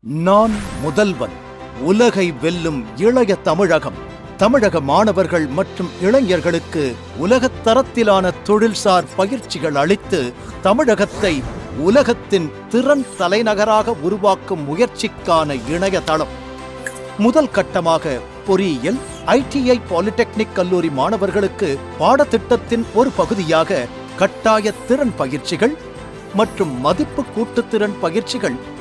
நான் முதல்வன். உலகை வெல்லும் இளைய தமிழகம். தமிழக மாணவர்கள் மற்றும் இளைஞர்களுக்கு உலகத் தரத்திலான தொழில்சார் பயிற்சிகள் அளித்து தமிழகத்தை உலகத்தின் திறன் தலைநகராக உருவாக்கும் முயற்சிக்கான இணையதளம். முதல் கட்டமாக பொறியியல், ITI பாலிடெக்னிக் கல்லூரி மாணவர்களுக்கு பாடத்திட்டத்தின் ஒரு பகுதியாக கட்டாய திறன் பயிற்சிகள் மற்றும் மதிப்பு கூட்டுத்திறன் பயிற்சிகள்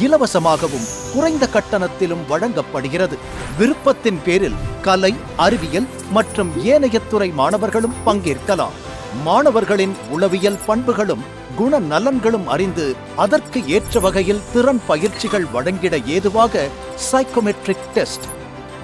இலவசமாகவும் குறைந்த கட்டணத்திலும் வழங்கப்படுகிறது. விருப்பத்தின் பேரில் கலை, அறிவியல் மற்றும் ஏனைய துறை மாணவர்களும் பங்கேற்கலாம். மாணவர்களின் உளவியல் பண்புகளும் குணநலன்களும் அறிந்து அதற்கு ஏற்ற வகையில் திறன் பயிற்சிகள் வழங்கிட ஏதுவாக சைக்கோமெட்ரிக் டெஸ்ட்.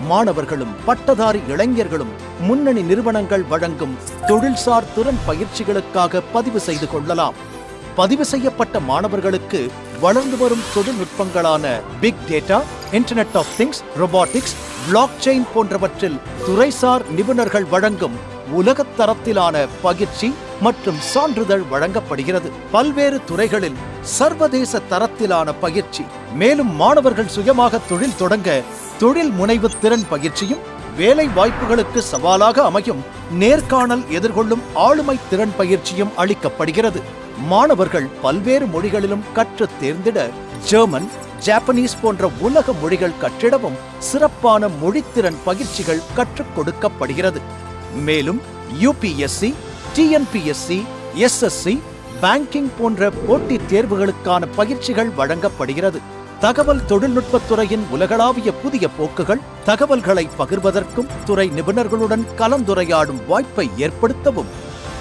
மாணவர்களும் பட்டதாரி இளைஞர்களும் முன்னணி நிறுவனங்கள் வழங்கும் தொழில்சார் திறன் பயிற்சிகளுக்காக பதிவு செய்து கொள்ளலாம். பதிவு செய்யப்பட்ட மாணவர்களுக்கு வளர்ந்து வரும் தொழில்நுட்பங்களான big data, internet of things, robotics, blockchain போன்றவற்றில் துறைசார் நிபுணர்கள் வழங்கும் உலகத் தரத்திலான பயிற்சி மற்றும் சான்றிதழ் வழங்கப்படுகிறது. பல்வேறு துறைகளில் சர்வதேச தரத்திலான பயிற்சி. மேலும் மாணவர்கள் சுயமாக தொழில் தொடங்க தொழில் முனைவு திறன் பயிற்சியும், வேலை வாய்ப்புகளுக்கு சவாலாக அமையும் நேர்காணல் எதிர்கொள்ளும் ஆளுமை திறன் பயிற்சியும் அளிக்கப்படுகிறது. மாணவர்கள் பல்வேறு மொழிகளிலும் கற்று தேர்ந்திட ஜெர்மன், ஜாப்பனீஸ் போன்ற உலக மொழிகள் கற்றிடவும் சிறப்பான மொழித்திறன் பயிற்சிகள் கற்றுக் கொடுக்கப்படுகிறது. மேலும் UPSC, TNPSC, SSC, பேங்கிங் போன்ற போட்டித் தேர்வுகளுக்கான பயிற்சிகள் வழங்கப்படுகிறது. தகவல் தொழில்நுட்பத்துறையின் உலகளாவிய புதிய போக்குகள், தகவல்களை பகிர்வதற்கும் துறை நிபுணர்களுடன் கலந்துரையாடும் வாய்ப்பை ஏற்படுத்தவும்,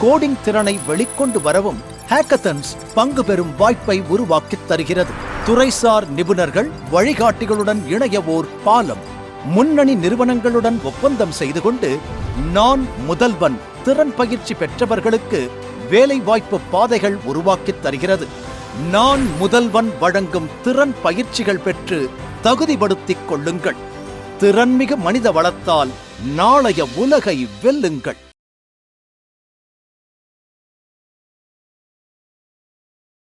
கோடிங் திறனை வெளிக்கொண்டு வரவும் ஹேக்கத்தன்ஸ் பங்கு பெறும் வாய்ப்பை உருவாக்கித் தருகிறது. துறைசார் நிபுணர்கள் வழிகாட்டிகளுடன் இணைய ஓர் பாலம். முன்னணி நிறுவனங்களுடன் ஒப்பந்தம் செய்து கொண்டு நான் முதல்வன் திறன் பயிற்சி பெற்றவர்களுக்கு வேலை வாய்ப்பு பாதைகள் உருவாக்கித் தருகிறது. நான் முதல்வன் வழங்கும் திறன் பயிற்சிகள் பெற்று தகுதிப்படுத்திக் கொள்ளுங்கள். திறன்மிகு மனித வளத்தால் நாளைய உலகை வெல்லுங்கள்.